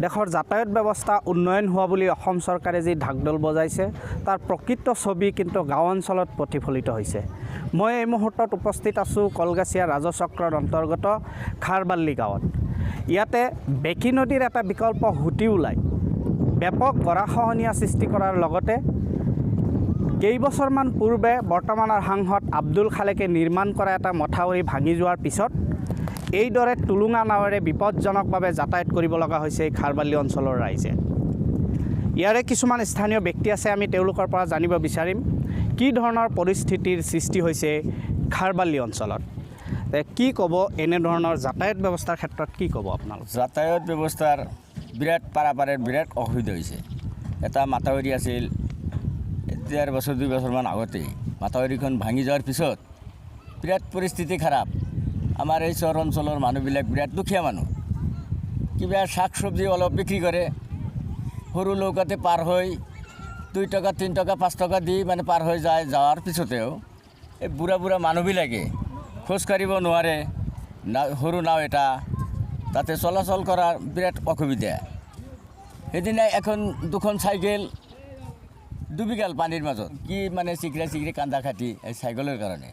দেশৰ যাতায়াত ব্যৱস্থা উন্নয়ন হোৱা বুলি অসম চৰকাৰে যি ঢাকঢোল বজাইছে তাৰ প্ৰকৃত ছবি কিন্তু গাঁও অঞ্চলত প্ৰতিফলিত হৈছে। মই এই মুহূৰ্তত উপস্থিত আছোঁ কলগাছিয়া ৰাজচক্ৰৰ অন্তৰ্গত খাৰবাল্লি গাঁৱত। ইয়াতে বেকী নদীৰ এটা বিকল্প সুঁতি ওলাই ব্যাপক গৰাখহনীয়া সৃষ্টি কৰাৰ লগতে কেইবছৰমান পূৰ্বে বৰ্তমানৰ সাংসদ আব্দুল খালেকে নিৰ্মাণ কৰা এটা মথাউৰি ভাঙি যোৱাৰ পিছত এইদৰে টুলুঙা নাৱেৰে বিপদজনকভাৱে যাতায়াত কৰিব লগা হৈছে এই খাৰবাল্লি অঞ্চলৰ ৰাইজে। ইয়াৰে কিছুমান স্থানীয় ব্যক্তি আছে, আমি তেওঁলোকৰ পৰা জানিব বিচাৰিম কি ধৰণৰ পৰিস্থিতিৰ সৃষ্টি হৈছে খাৰবাল্লি অঞ্চলত। কি ক'ব এনেধৰণৰ যাতায়াত ব্যৱস্থাৰ ক্ষেত্ৰত কি ক'ব আপোনালোক? যাতায়াত ব্যৱস্থাৰ বিৰাট পাৰাপাৰৰ বিৰাট অসুবিধা হৈছে। এটা মাথাউৰি আছিল, 1.5 বছৰ 2 বছৰমান আগতে মাথাউৰিখন ভাঙি যোৱাৰ পিছত বিৰাট পৰিস্থিতি খাৰাপ। আমাৰ এই চহৰ অঞ্চলৰ মানুহবিলাক বিৰাট দুখীয়া মানুহ। কিবা শাক চব্জি অলপ বিক্ৰী কৰে, সৰু নৌকাতে পাৰ হৈ 2 টকা 3 টকা 5 টকা দি মানে পাৰ হৈ যায়। যাৱাৰ পিছতেও এই বুঢ়া মানুহবিলাকে খোজকাঢ়িব নোৱাৰে, সৰু নাও এটা তাতে চলাচল কৰাৰ বিৰাট অসুবিধা। সেইদিনা এখন 2খন চাইকেল ডুবি গ'ল পানীৰ মাজত, কি মানে চিকৰি কান্দা খাটি এই চাইকেলৰ কাৰণে।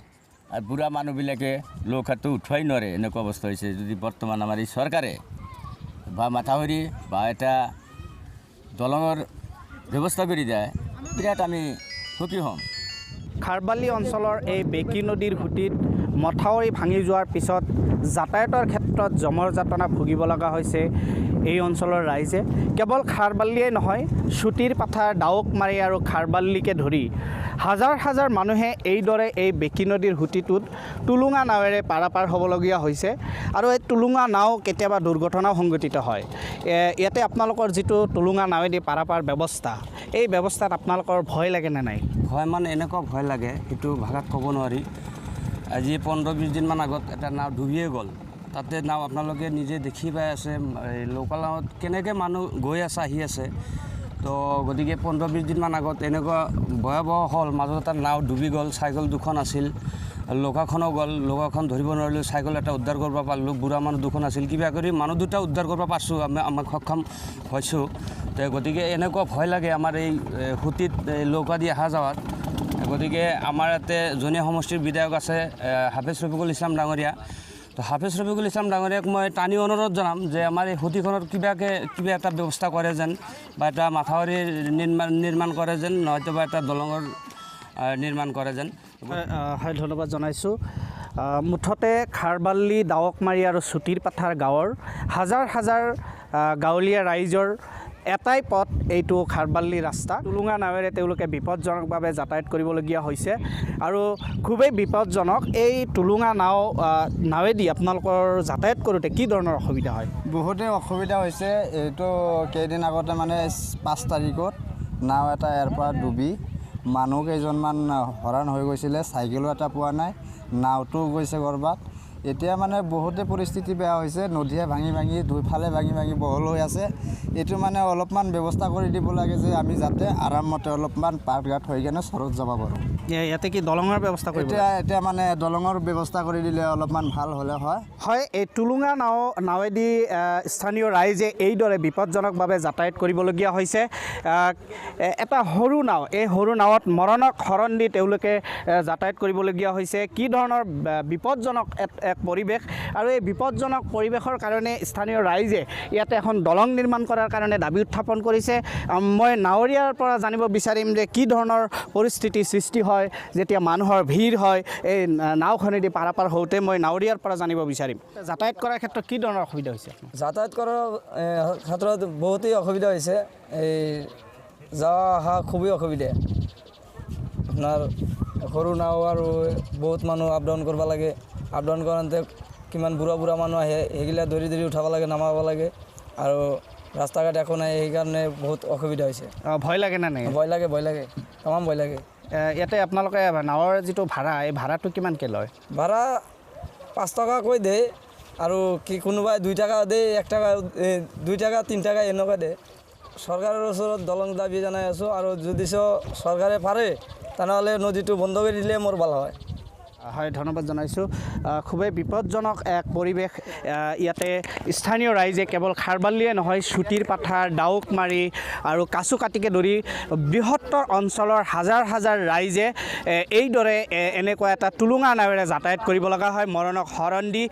আৰু বুঢ়া মানুহবিলাকে লৌকাটো উঠোৱাই নোৱাৰে, এনেকুৱা অৱস্থা হৈছে। যদি বৰ্তমান আমাৰ এই চৰকাৰে বা মাথাউৰি বা এটা দলঙৰ ব্যৱস্থা কৰি দিয়ে বিৰাট আমি সুখী হ'ম। খাৰবাল্লি অঞ্চলৰ এই বেকী নদীৰ সুঁতিত মথাউৰি ভাঙি যোৱাৰ পিছত যাতায়াতৰ ক্ষেত্ৰত জমৰ যাতনা ভুগিব লগা হৈছে এই অঞ্চলৰ ৰাইজে। কেৱল খাৰবাল্লিয়ে নহয়, চুটিৰ পাথাৰ, ডাউকমাৰী আৰু খাৰবাল্লিকে ধৰি হাজাৰ হাজাৰ মানুহে এইদৰে এই বেকী নদীৰ সুঁতিটোত টুলুঙা নাৱেৰে পাৰাপাৰ হ'বলগীয়া হৈছে। আৰু এই টুলুঙা নাও কেতিয়াবা দুৰ্ঘটনাও সংঘটিত হয়। ইয়াতে আপোনালোকৰ যিটো টুলুঙা নাৱেদি পাৰাপাৰ ব্যৱস্থা, এই ব্যৱস্থাত আপোনালোকৰ ভয় লাগেনে নাই? ভয় মানে এনেকুৱা ভয় লাগে, সেইটো ভাষাত ক'ব নোৱাৰি। আজি 15-20 দিনমান আগত এটা নাও ডুবিয়ে গ'ল। তাতে নাও আপোনালোকে নিজে দেখি পাই আছে, লোকেল নাৱত কেনেকৈ মানুহ গৈ আছে আহি আছে। তো গতিকে 15-20 দিনমান আগত এনেকুৱা ভয়াৱহ হ'ল। মাজত এটা নাও ডুবি গ'ল, চাইকেল 2খন আছিল, লৌকাখনো গ'ল। লৌকাখন ধৰিব নোৱাৰিলোঁ, চাইকেল এটা উদ্ধাৰ কৰিব পাৰিলোঁ। বুঢ়া মানুহ 2খন আছিল, কিবা কৰি মানুহ 2টা উদ্ধাৰ কৰিব পাৰিছোঁ, আমাক সক্ষম হৈছোঁ। তো গতিকে এনেকুৱা ভয় লাগে আমাৰ এই সুঁতিত লৌকা দি অহা যোৱাত। গতিকে আমাৰ ইয়াতে জনীয়া সমষ্টিৰ বিধায়ক আছে হাফেজ ৰফিকুল ইছলাম ডাঙৰীয়া। তো হাফেজ ৰফিকুল ইছলাম ডাঙৰীয়াক মই টানি অনুৰোধ জনাম যে আমাৰ এই সুঁতিখনত কিবা এটা ব্যৱস্থা কৰে যেন, বা এটা মাথাউৰি নিৰ্মাণ কৰে যেন, নহয়তো বা এটা দলঙৰ নিৰ্মাণ কৰে যেন। হয়, ধন্যবাদ জনাইছোঁ। মুঠতে খাৰবাল্লি, ডাউকমাৰী আৰু চুটিৰ পাথাৰ গাঁৱৰ হাজাৰ হাজাৰ গাঁৱলীয়া ৰাইজৰ এটাই পথ, এইটো খাৰবাল্লি ৰাস্তা। টুলুঙা নাৱেৰে তেওঁলোকে বিপদজনকভাৱে যাতায়াত কৰিবলগীয়া হৈছে আৰু খুবেই বিপদজনক। এই টুলুঙা নাৱেদি আপোনালোকৰ যাতায়াত কৰোঁতে কি ধৰণৰ অসুবিধা হয়? বহুতেই অসুবিধা হৈছে। এইটো কেইদিন আগতে মানে 5 তাৰিখত নাও এটা ইয়াৰ পৰা ডুবি মানুহ কেইজনমান হৰাণ হৈ গৈছিলে। চাইকেলো এটা পোৱা নাই, নাওটোও গৈছে কৰবাত। এতিয়া মানে বহুতে পৰিস্থিতি বেয়া হৈছে। নদীয়ে ভাঙি দুইফালে ভাঙি বহল হৈ আছে। এইটো মানে অলপমান ব্যৱস্থা কৰি দিব লাগে যে আমি যাতে আৰামতে অলপমান পাৰঘাট হৈ কেনে চৰত যাব পাৰোঁ। ইয়াতে কি দলঙৰ ব্যৱস্থা কৰিব? এতিয়া মানে দলঙৰ ব্যৱস্থা কৰি দিলে অলপমান ভাল হ'লে হয়। হয়, এই টুলুঙা নাৱেদি স্থানীয় ৰাইজে এইদৰে বিপদজনকভাৱে যাতায়াত কৰিবলগীয়া হৈছে। এটা সৰু নাও, এই সৰু নাৱত মৰণক শৰণ দি তেওঁলোকে যাতায়াত কৰিবলগীয়া হৈছে। কি ধৰণৰ বিপদজনক এক পৰিৱেশ, আৰু এই বিপদজনক পৰিৱেশৰ কাৰণে স্থানীয় ৰাইজে ইয়াতে এখন দলং নিৰ্মাণ কৰাৰ কাৰণে দাবী উত্থাপন কৰিছে। মই নাৱৰীয়াৰ পৰা জানিব বিচাৰিম যে কি ধৰণৰ পৰিস্থিতিৰ সৃষ্টি হয় যেতিয়া মানুহৰ ভিৰ হয় এই নাওখনেদি পাৰাপাৰ হওঁতে। মই নাৱৰীয়াৰ পৰা জানিব বিচাৰিম যাতায়াত কৰাৰ ক্ষেত্ৰত কি ধৰণৰ অসুবিধা হৈছে? যাতায়াত কৰাৰ ক্ষেত্ৰত বহুতেই অসুবিধা হৈছে। এই যাওয়া অহা খুবেই অসুবিধা। আপোনাৰ সৰু নাও আৰু বহুত মানুহ আপ ডাউন কৰিব লাগে। আপ ডাউন কৰোঁতে কিমান বুঢ়া মানুহ আহে, সেইগিলা ধৰি উঠাব লাগে, নামাব লাগে। আৰু ৰাস্তা ঘাট একো নাই, সেইকাৰণে বহুত অসুবিধা হৈছে। ভয় লাগে নে নাই? ভয় লাগে, তামাম ভয় লাগে। ইয়াতে আপোনালোকে নাৱৰ যিটো ভাড়া, এই ভাড়াটো কিমানকৈ লয়? ভাড়া 5 টকাকৈ দিয়ে, আৰু কি কোনোবাই 2 টাকা দিয়ে, 1 টাকা, 2 টাকা 3 টাকা এনেকুৱা দিয়ে। চৰকাৰৰ ওচৰত দলং দাবী জনাই আছোঁ, আৰু যদি চৰকাৰে পাৰে তেনেহ'লে নদীটো বন্ধ কৰি দিলে মোৰ ভাল হয়। হয় ধন্যবাদ জনাইছোঁ খুবেই বিপদজনক এক পৰিৱেশ ইয়াতে স্থানীয় ৰাইজে কেৱল খাৰবালিয়ে নহয় চুটিৰ পাথাৰ ডাউকমাৰী আৰু কাচুকাটিকে ধৰি বৃহত্তৰ অঞ্চলৰ হাজাৰ হাজাৰ ৰাইজে এইদৰে এনেকুৱা এটা টুলুঙা নাৱেৰে যাতায়াত কৰিব লগা হয় মৰণক হৰণ দি